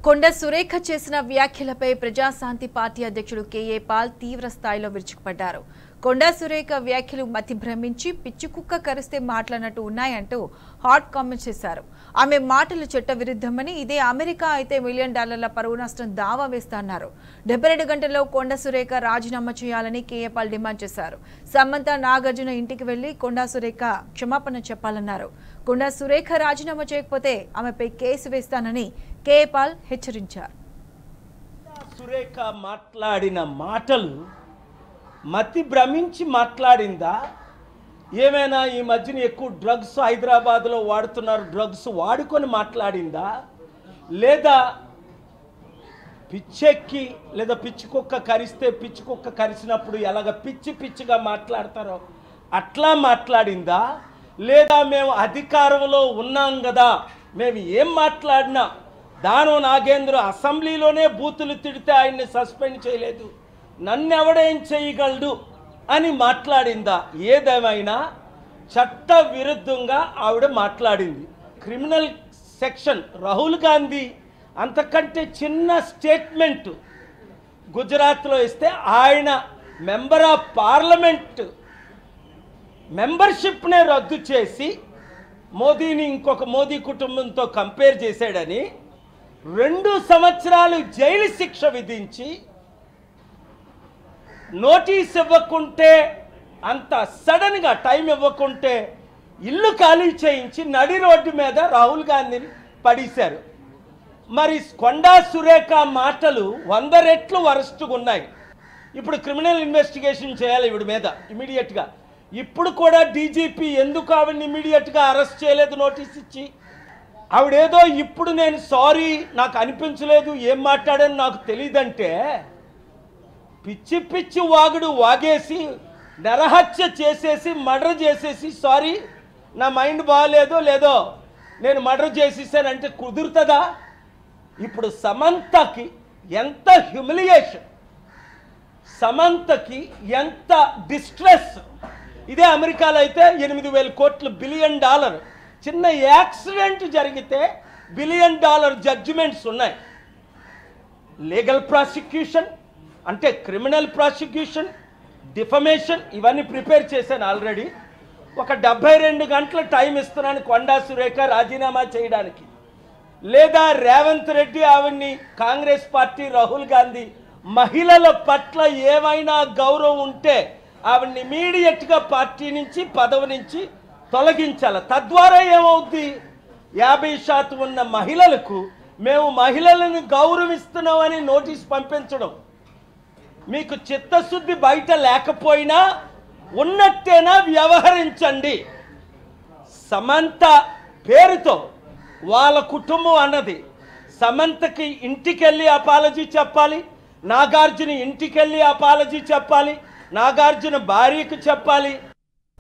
కొండ సురేఖ చేసిన వ్యాఖ్యలపై ప్రజాశాంతి పార్టీ అధ్యక్షుడు కేఏ పాల్ తీవ్ర స్థాయిలో విరుచుకుపడ్డారు. కొండ సురేఖ వ్యాఖ్యలు మతి భ్రమించి పిచ్చి కుక్క కరిస్తే మాట్లాడినట్టు ఉన్నాయంటూ హాట్ కామెంట్స్ చేశారు. ఆమె మాటలు చట్టవిరుద్ధమని, ఇదే అమెరికా అయితే $1 మిలియన్ పరువు నష్టం దావా వేస్తారన్నారు. 72 గంటల్లో కొండ సురేఖ రాజీనామా చేయాలని కేఏ పాల్ డిమాండ్ చేశారు. సమంత నాగార్జున ఇంటికి వెళ్లి కొండ సురేఖ క్షమాపణ చెప్పాలన్నారు. కొండ సురేఖ రాజీనామా చేయకపోతే ఆమెపై కేసు వేస్తానని కేఏ పాల్ హెచ్చరించారు. సురేఖ మాట్లాడిన మాటలు మతి భ్రమించి మాట్లాడిందా, ఏమైనా ఈ మధ్యన ఎక్కువ డ్రగ్స్ హైదరాబాద్లో వాడుతున్నారు, డ్రగ్స్ వాడుకొని మాట్లాడిందా, లేదా పిచ్చెక్కి లేదా పిచ్చి కుక్క కరిస్తే పిచ్చి కుక్క కరిసినప్పుడు ఎలాగ పిచ్చిగా మాట్లాడతారో అట్లా మాట్లాడిందా, లేదా మేము అధికారంలో ఉన్నాం కదా మేము ఏం మాట్లాడినా దానం నాగేంద్ర అసెంబ్లీలోనే బూతులు తిడితే ఆయన్ని సస్పెండ్ చేయలేదు, నన్ను ఎవడేం చేయగలడు అని మాట్లాడిందా? ఏదేమైనా చట్ట విరుద్ధంగా ఆవిడ మాట్లాడింది. క్రిమినల్ సెక్షన్ రాహుల్ గాంధీ అంతకంటే చిన్న స్టేట్మెంట్ గుజరాత్లో ఇస్తే ఆయన మెంబర్ ఆఫ్ పార్లమెంట్ మెంబర్షిప్నే రద్దు చేసి మోదీని ఇంకొక మోదీ కుటుంబంతో కంపేర్ చేశాడని 2 సంవత్సరాలు జైలు శిక్ష విధించి నోటీస్ ఇవ్వకుంటే, అంత సడన్గా టైం ఇవ్వకుంటే ఇల్లు ఖాళీ చేయించి నడి రోడ్డు మీద రాహుల్ గాంధీని పడేశారు. మరి కొండా సురేఖ మాటలు 100 రెట్లు వరస్ట్గా ఉన్నాయి. ఇప్పుడు క్రిమినల్ ఇన్వెస్టిగేషన్ చేయాలి ఈవిడ మీద ఇమీడియట్గా. ఇప్పుడు కూడా డీజీపీ ఎందుకు ఆవిడని ఇమీడియట్గా అరెస్ట్ చేయలేదు నోటీస్ ఇచ్చి? ఆవిడేదో ఇప్పుడు నేను సారీ నాకు అనిపించలేదు, ఏం మాట్లాడాను నాకు తెలియదంటే పిచ్చి వాగుడు వాగేసి నరహత్య చేసేసి మర్డర్ చేసేసి సారీ నా మైండ్ బాగాలేదో లేదో నేను మర్డర్ చేసేసానంటే కుదురుతుందా? ఇప్పుడు సమంతకి ఎంత హ్యూమిలియేషన్, సమంతకి ఎంత డిస్ట్రెస్. ఇదే అమెరికాలో అయితే 8,000 కోట్లు $1 బిలియన్, చిన్న యాక్సిడెంట్ జరిగితే $1 బిలియన్ జడ్జిమెంట్స్ ఉన్నాయి. లీగల్ ప్రాసిక్యూషన్ అంటే క్రిమినల్ ప్రాసిక్యూషన్, డిఫమేషన్ ఇవన్నీ ప్రిపేర్ చేశాను ఆల్రెడీ. ఒక 72 గంటల టైం ఇస్తున్నాను కొండా సురేఖ రాజీనామా చేయడానికి. లేదా రేవంత్ రెడ్డి ఆవిడ్ని కాంగ్రెస్ పార్టీ రాహుల్ గాంధీ మహిళల పట్ల ఏమైనా గౌరవం ఉంటే ఆవిడ్ని ఇమీడియట్గా పార్టీ నుంచి పదవి నుంచి తొలగించాలి. తద్వారా ఏమవుద్ది? 50% ఉన్న మహిళలకు మేము మహిళలను గౌరవిస్తున్నామని నోటీస్ పంపించడం. మీకు చిత్తశుద్ధి బయట లేకపోయినా ఉన్నట్టేనా వ్యవహరించండి. సమంత పేరుతో వాళ్ళ కుటుంబం అన్నది. సమంతకి ఇంటికెళ్ళి అపాలజీ చెప్పాలి, నాగార్జున ఇంటికెళ్ళి అపాలజీ చెప్పాలి, నాగార్జున భార్యకు చెప్పాలి.